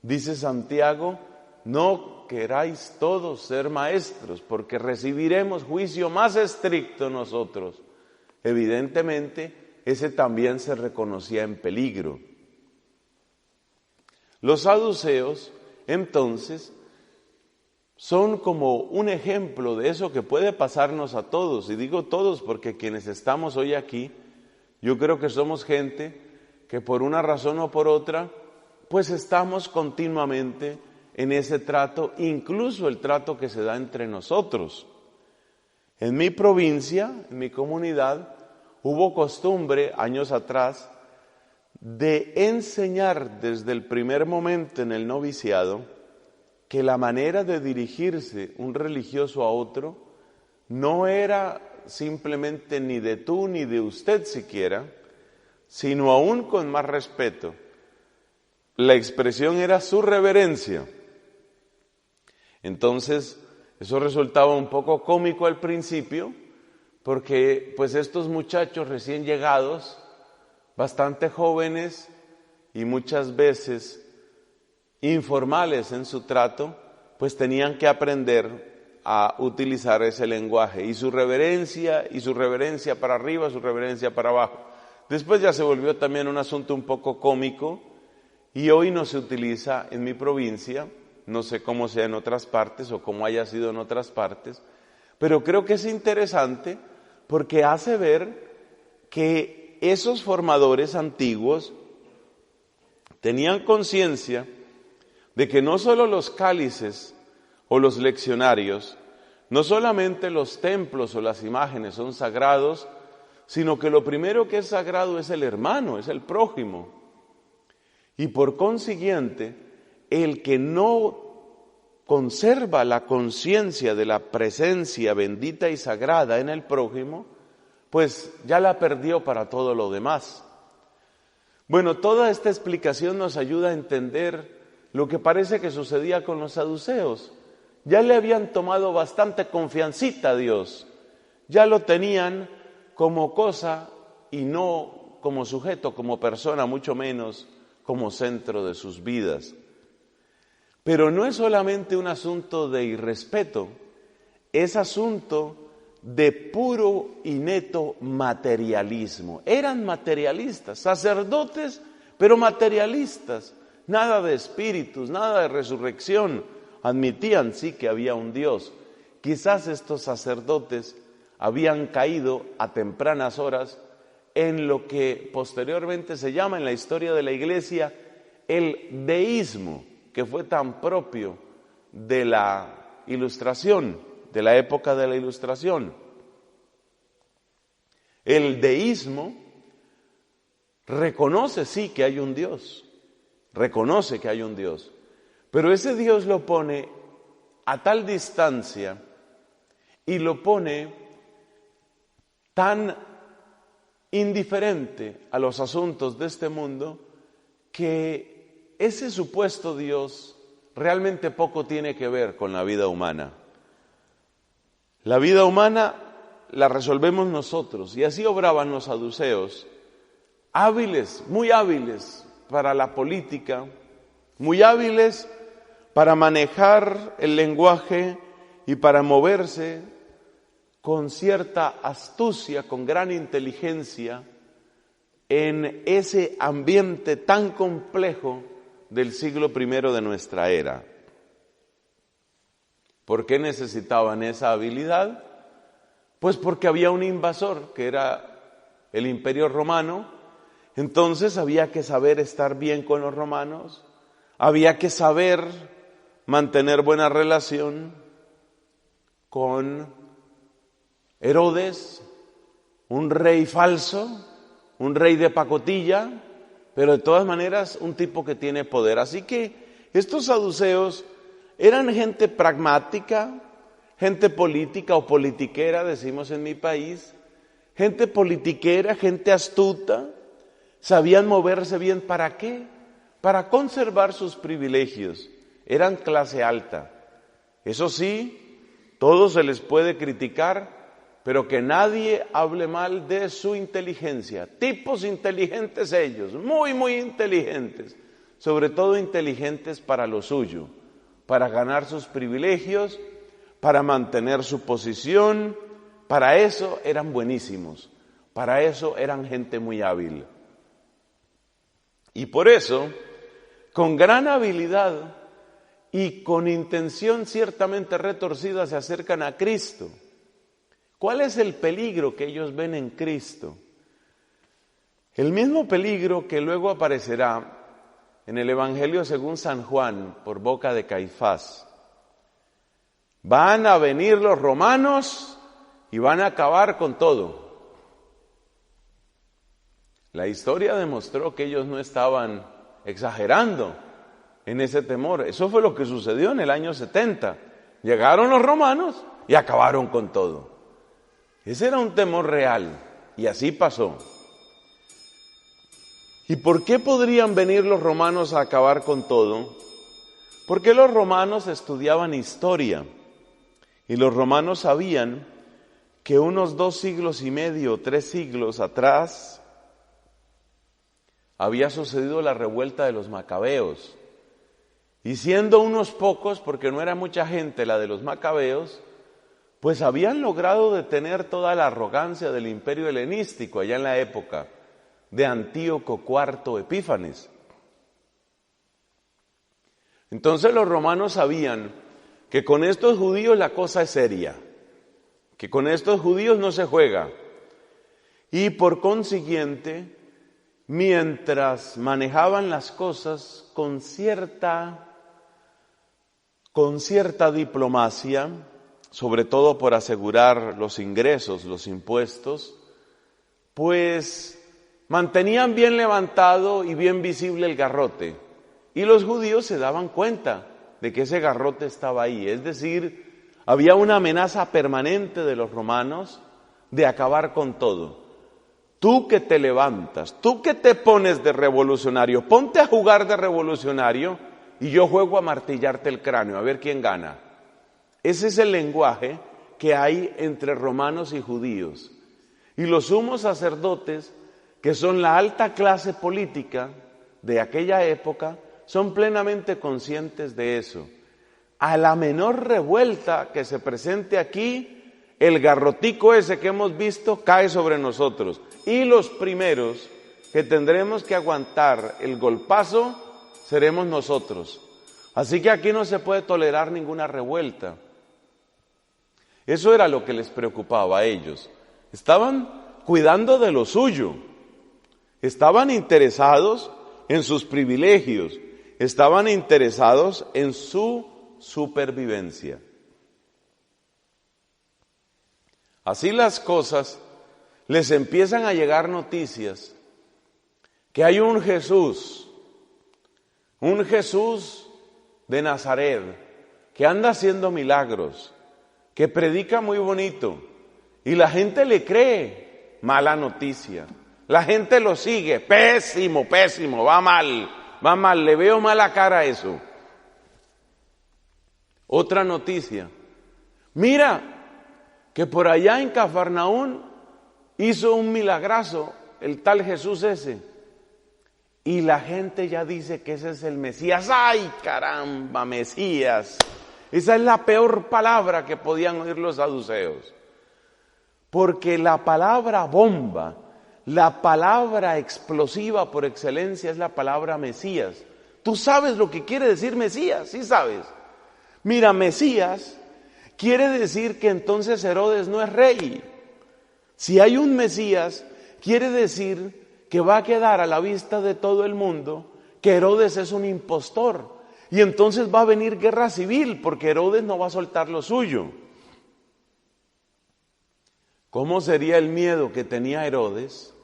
Dice Santiago, no queráis todos ser maestros, porque recibiremos juicio más estricto nosotros. Evidentemente, ese también se reconocía en peligro. Los saduceos, entonces, son como un ejemplo de eso que puede pasarnos a todos. Y digo todos porque quienes estamos hoy aquí, yo creo que somos gente que por una razón o por otra, pues estamos continuamente en ese trato, incluso el trato que se da entre nosotros. En mi provincia, en mi comunidad, hubo costumbre años atrás de enseñar desde el primer momento en el noviciado que la manera de dirigirse un religioso a otro no era simplemente ni de tú ni de usted siquiera, sino aún con más respeto. La expresión era su reverencia. Entonces, eso resultaba un poco cómico al principio, porque pues estos muchachos recién llegados, bastante jóvenes y muchas veces informales en su trato, pues tenían que aprender a utilizar ese lenguaje, y su reverencia para arriba, su reverencia para abajo. Después ya se volvió también un asunto un poco cómico y hoy no se utiliza en mi provincia, no sé cómo sea en otras partes o cómo haya sido en otras partes, pero creo que es interesante porque hace ver que esos formadores antiguos tenían conciencia de que no solo los cálices o los leccionarios, no solamente los templos o las imágenes son sagrados, sino que lo primero que es sagrado es el hermano, es el prójimo. Y por consiguiente, el que no conserva la conciencia de la presencia bendita y sagrada en el prójimo, pues ya la perdió para todo lo demás. Bueno, toda esta explicación nos ayuda a entender lo que parece que sucedía con los saduceos. Ya le habían tomado bastante confiancita a Dios, ya lo tenían como cosa y no como sujeto, como persona, mucho menos como centro de sus vidas. Pero no es solamente un asunto de irrespeto, es asunto de puro y neto materialismo. Eran materialistas, sacerdotes, pero materialistas. Nada de espíritus, nada de resurrección. Admitían sí que había un Dios. Quizás estos sacerdotes habían caído a tempranas horas en lo que posteriormente se llama en la historia de la Iglesia el deísmo, que fue tan propio de la Ilustración, de la época de la Ilustración. El deísmo reconoce sí que hay un Dios, reconoce que hay un Dios, pero ese Dios lo pone a tal distancia y lo pone tan indiferente a los asuntos de este mundo que ese supuesto Dios realmente poco tiene que ver con la vida humana. La vida humana la resolvemos nosotros y así obraban los saduceos, hábiles, muy hábiles para la política, muy hábiles para manejar el lenguaje y para moverse con cierta astucia, con gran inteligencia, en ese ambiente tan complejo del siglo I de nuestra era. ¿Por qué necesitaban esa habilidad? Pues porque había un invasor, que era el Imperio Romano. Entonces había que saber estar bien con los romanos, había que saber mantener buena relación con Herodes, un rey falso, un rey de pacotilla, pero de todas maneras un tipo que tiene poder. Así que estos saduceos eran gente pragmática, gente política o politiquera, decimos en mi país, gente politiquera, gente astuta, sabían moverse bien. ¿Para qué? Para conservar sus privilegios. Eran clase alta. Eso sí, todo se les puede criticar, pero que nadie hable mal de su inteligencia. Tipos inteligentes ellos, muy, muy inteligentes, sobre todo inteligentes para lo suyo, para ganar sus privilegios, para mantener su posición. Para eso eran buenísimos, para eso eran gente muy hábil. Y por eso, con gran habilidad y con intención ciertamente retorcida, se acercan a Cristo. ¿Cuál es el peligro que ellos ven en Cristo? El mismo peligro que luego aparecerá en el Evangelio según San Juan por boca de Caifás. Van a venir los romanos y van a acabar con todo. La historia demostró que ellos no estaban exagerando en ese temor. Eso fue lo que sucedió en el año 70. Llegaron los romanos y acabaron con todo. Ese era un temor real y así pasó. ¿Y por qué podrían venir los romanos a acabar con todo? Porque los romanos estudiaban historia y los romanos sabían que unos 2 siglos y medio, 3 siglos atrás, había sucedido la revuelta de los macabeos. Y siendo unos pocos, porque no era mucha gente la de los macabeos, pues habían logrado detener toda la arrogancia del imperio helenístico allá en la época. de Antíoco IV Epífanes. Entonces los romanos sabían que con estos judíos la cosa es seria, que con estos judíos no se juega. Y por consiguiente, mientras manejaban las cosas con cierta diplomacia, sobre todo por asegurar los ingresos, los impuestos, pues mantenían bien levantado y bien visible el garrote. Y los judíos se daban cuenta de que ese garrote estaba ahí. Es decir, había una amenaza permanente de los romanos de acabar con todo. Tú que te levantas, tú que te pones de revolucionario, ponte a jugar de revolucionario y yo juego a martillarte el cráneo, a ver quién gana. Ese es el lenguaje que hay entre romanos y judíos. Y los sumos sacerdotes, que son la alta clase política de aquella época, son plenamente conscientes de eso. A la menor revuelta que se presente aquí, el garrotico ese que hemos visto cae sobre nosotros. Y los primeros que tendremos que aguantar el golpazo seremos nosotros. Así que aquí no se puede tolerar ninguna revuelta. Eso era lo que les preocupaba a ellos. Estaban cuidando de lo suyo. Estaban interesados en sus privilegios. Estaban interesados en su supervivencia. Así las cosas, les empiezan a llegar noticias que hay un Jesús de Nazaret, que anda haciendo milagros, que predica muy bonito, y la gente le cree. Mala noticia. La gente lo sigue. Pésimo, va mal, le veo mala cara a eso. Otra noticia. Mira, que por allá en Cafarnaún hizo un milagrazo el tal Jesús ese. Y la gente ya dice que ese es el Mesías. ¡Ay, caramba, Mesías! Esa es la peor palabra que podían oír los saduceos. Porque la palabra bomba, la palabra explosiva por excelencia es la palabra Mesías. ¿Tú sabes lo que quiere decir Mesías? Sí sabes. Mira, Mesías quiere decir que entonces Herodes no es rey. Si hay un Mesías, quiere decir que va a quedar a la vista de todo el mundo que Herodes es un impostor. Y entonces va a venir guerra civil porque Herodes no va a soltar lo suyo. ¿Cómo sería el miedo que tenía Herodes?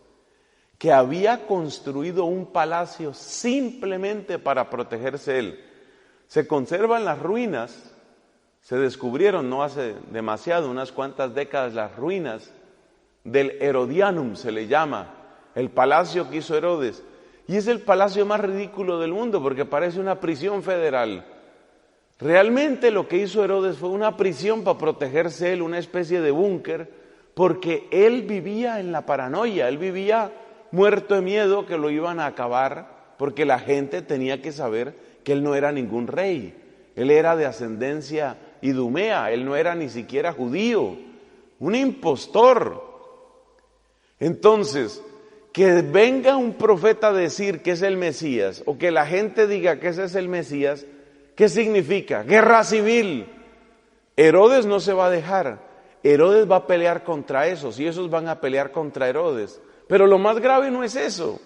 Que había construido un palacio simplemente para protegerse él. Se conservan las ruinas, se descubrieron no hace demasiado, unas cuantas décadas, las ruinas del Herodianum se le llama, el palacio que hizo Herodes. Y es el palacio más ridículo del mundo porque parece una prisión federal. Realmente lo que hizo Herodes fue una prisión para protegerse él, una especie de búnker, porque él vivía en la paranoia, él vivía muerto de miedo que lo iban a acabar, porque la gente tenía que saber que él no era ningún rey, él era de ascendencia idumea, él no era ni siquiera judío, un impostor. Entonces, que venga un profeta a decir que es el Mesías, o que la gente diga que ese es el Mesías, ¿qué significa? Guerra civil. Herodes no se va a dejar, Herodes va a pelear contra esos, y esos van a pelear contra Herodes. Pero lo más grave no es eso.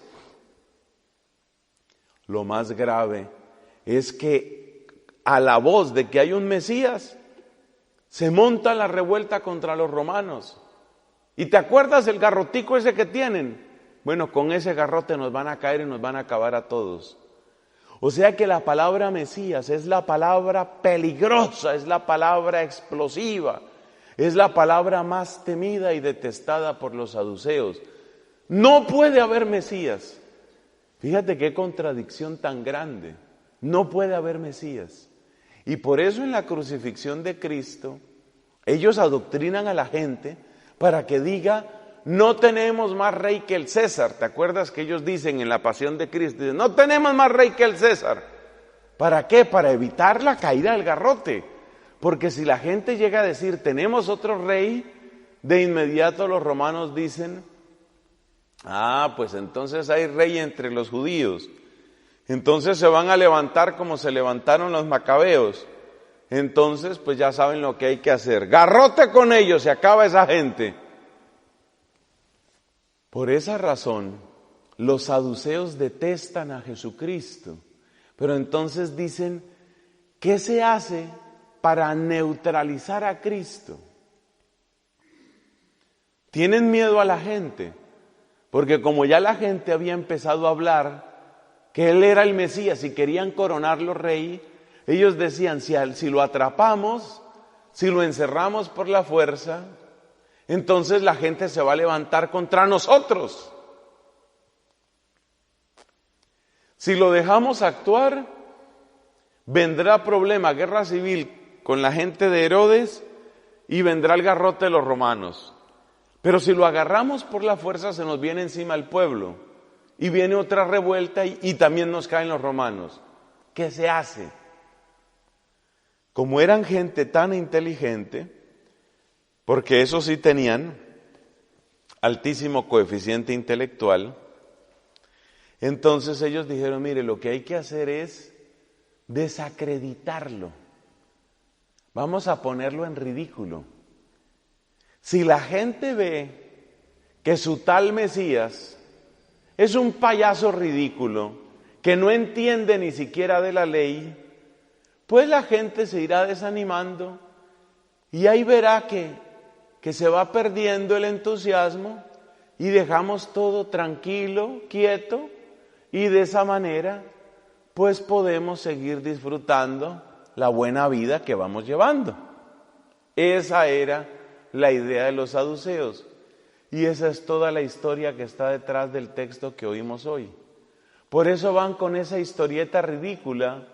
Lo más grave es que a la voz de que hay un Mesías, se monta la revuelta contra los romanos. ¿Y te acuerdas del garrotico ese que tienen? Bueno, con ese garrote nos van a caer y nos van a acabar a todos. O sea que la palabra Mesías es la palabra peligrosa, es la palabra explosiva, es la palabra más temida y detestada por los saduceos. No puede haber Mesías. Fíjate qué contradicción tan grande. No puede haber Mesías. Y por eso en la crucifixión de Cristo, ellos adoctrinan a la gente para que diga, no tenemos más rey que el César. ¿Te acuerdas que ellos dicen en la pasión de Cristo? Dicen, no tenemos más rey que el César. ¿Para qué? Para evitar la caída del garrote. Porque si la gente llega a decir, tenemos otro rey, de inmediato los romanos dicen, Pues entonces hay rey entre los judíos. Entonces se van a levantar como se levantaron los macabeos. Entonces pues ya saben lo que hay que hacer. Garrote con ellos, se acaba esa gente. Por esa razón, los saduceos detestan a Jesucristo. Pero entonces dicen, ¿qué se hace para neutralizar a Cristo? Tienen miedo a la gente, porque como ya la gente había empezado a hablar que Él era el Mesías y querían coronarlo rey, ellos decían, si lo atrapamos, si lo encerramos por la fuerza, entonces la gente se va a levantar contra nosotros. Si lo dejamos actuar, vendrá problema, guerra civil con la gente de Herodes y vendrá el garrote de los romanos. Pero si lo agarramos por la fuerza, se nos viene encima el pueblo y viene otra revuelta y también nos caen los romanos. ¿Qué se hace? Como eran gente tan inteligente, porque eso sí tenían altísimo coeficiente intelectual, entonces ellos dijeron, mire, lo que hay que hacer es desacreditarlo. Vamos a ponerlo en ridículo. Si la gente ve que su tal Mesías es un payaso ridículo, que no entiende ni siquiera de la ley, pues la gente se irá desanimando y ahí verá que se va perdiendo el entusiasmo y dejamos todo tranquilo, quieto, y de esa manera pues podemos seguir disfrutando la buena vida que vamos llevando. Esa era la idea de los saduceos y esa es toda la historia que está detrás del texto que oímos hoy. Por eso van con esa historieta ridícula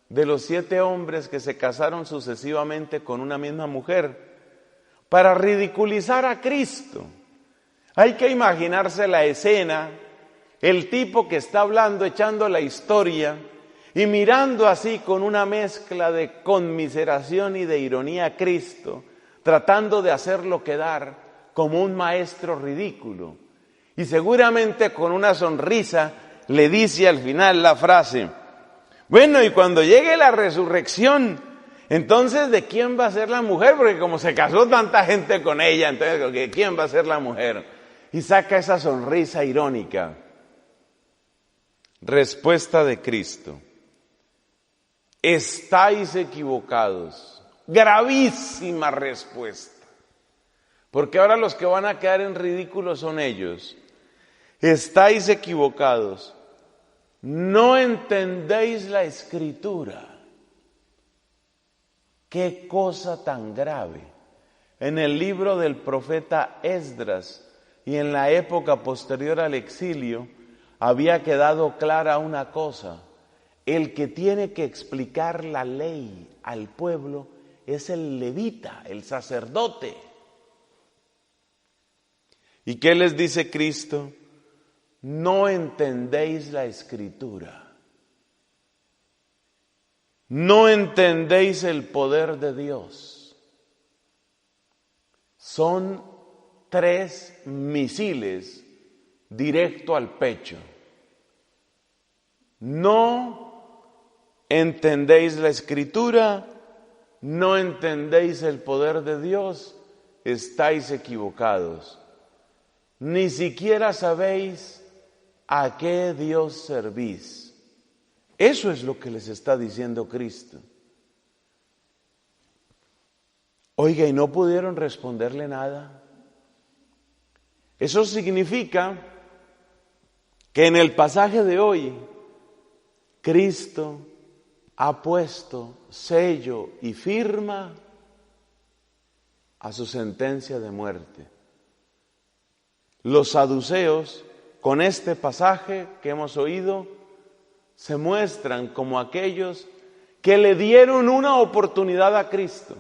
de los 7 hombres que se casaron sucesivamente con una misma mujer para ridiculizar a Cristo. Hay que imaginarse la escena, el tipo que está hablando, echando la historia y mirando así con una mezcla de conmiseración y de ironía a Cristo, tratando de hacerlo quedar como un maestro ridículo. Y seguramente con una sonrisa le dice al final la frase, bueno, y cuando llegue la resurrección, entonces ¿de quién va a ser la mujer? Porque como se casó tanta gente con ella, entonces ¿de quién va a ser la mujer? Y saca esa sonrisa irónica. Respuesta de Cristo. Estáis equivocados. Gravísima respuesta. Porque ahora los que van a quedar en ridículo son ellos. Estáis equivocados. No entendéis la Escritura. ¡Qué cosa tan grave! En el libro del profeta Esdras y en la época posterior al exilio había quedado clara una cosa: el que tiene que explicar la ley al pueblo es el levita, el sacerdote. ¿Y qué les dice Cristo? No entendéis la Escritura. No entendéis el poder de Dios. Son 3 misiles directo al pecho. No entendéis la Escritura, no entendéis el poder de Dios, estáis equivocados. Ni siquiera sabéis a qué Dios servís. Eso es lo que les está diciendo Cristo. Oiga, ¿y no pudieron responderle nada? Eso significa que en el pasaje de hoy, Cristo ha puesto sello y firma a su sentencia de muerte. Los saduceos, con este pasaje que hemos oído, se muestran como aquellos que le dieron una oportunidad a Cristo.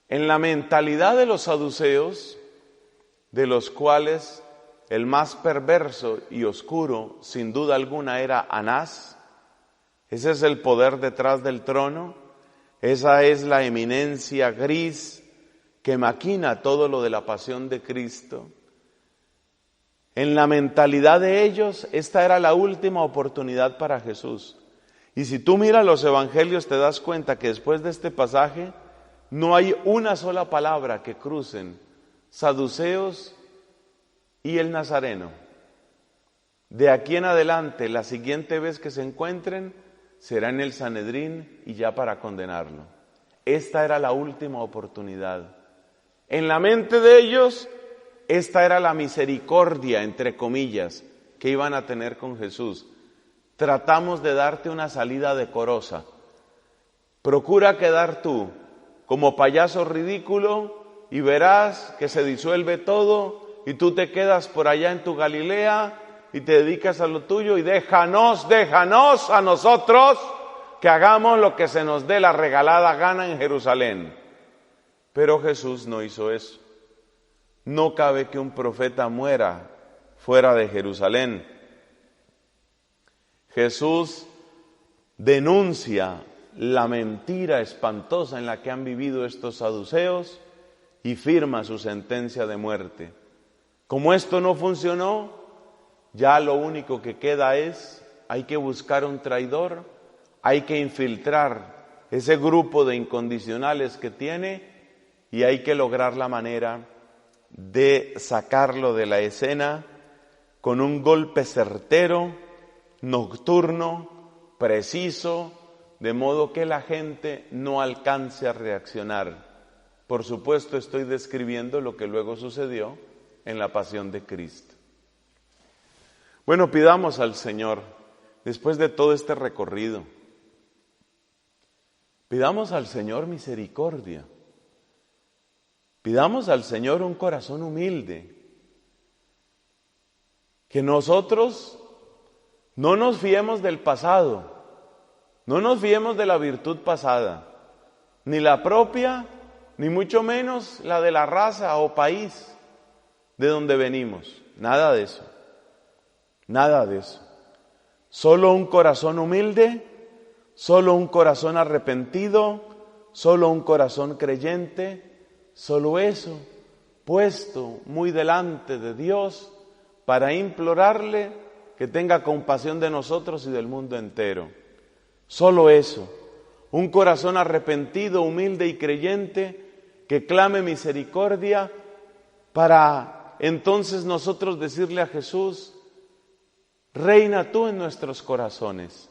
En la mentalidad de los saduceos, de los cuales el más perverso y oscuro, sin duda alguna, era Anás. Ese es el poder detrás del trono. Esa es la eminencia gris que maquina todo lo de la pasión de Cristo. En la mentalidad de ellos, esta era la última oportunidad para Jesús. Y si tú miras los evangelios, te das cuenta que después de este pasaje, no hay una sola palabra que crucen saduceos y el nazareno. De aquí en adelante, la siguiente vez que se encuentren, será en el Sanedrín y ya para condenarlo. Esta era la última oportunidad. En la mente de ellos, esta era la misericordia, entre comillas, que iban a tener con Jesús. Tratamos de darte una salida decorosa. Procura quedar tú como payaso ridículo y verás que se disuelve todo y tú te quedas por allá en tu Galilea y te dedicas a lo tuyo y déjanos a nosotros que hagamos lo que se nos dé la regalada gana en Jerusalén. Pero Jesús no hizo eso. No cabe que un profeta muera fuera de Jerusalén. Jesús denuncia la mentira espantosa en la que han vivido estos saduceos y firma su sentencia de muerte. Como esto no funcionó, ya lo único que queda es, hay que buscar un traidor, hay que infiltrar ese grupo de incondicionales que tiene y hay que lograr la manera de sacarlo de la escena con un golpe certero, nocturno, preciso, de modo que la gente no alcance a reaccionar. Por supuesto, estoy describiendo lo que luego sucedió en la pasión de Cristo. Bueno, pidamos al Señor, después de todo este recorrido, pidamos al Señor misericordia. Pidamos al Señor un corazón humilde, que nosotros no nos fiemos del pasado, no nos fiemos de la virtud pasada, ni la propia, ni mucho menos la de la raza o país de donde venimos, nada de eso, nada de eso. Solo un corazón humilde, solo un corazón arrepentido, solo un corazón creyente. Solo eso, puesto muy delante de Dios para implorarle que tenga compasión de nosotros y del mundo entero. Solo eso, un corazón arrepentido, humilde y creyente que clame misericordia para entonces nosotros decirle a Jesús, reina tú en nuestros corazones,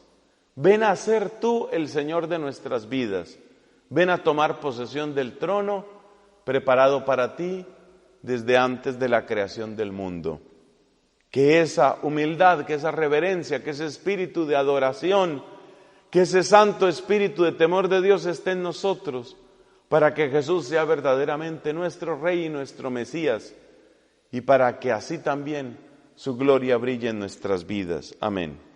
ven a ser tú el Señor de nuestras vidas, ven a tomar posesión del trono preparado para ti desde antes de la creación del mundo. Que esa humildad, que esa reverencia, que ese espíritu de adoración, que ese santo espíritu de temor de Dios esté en nosotros, para que Jesús sea verdaderamente nuestro Rey y nuestro Mesías, y para que así también su gloria brille en nuestras vidas. Amén.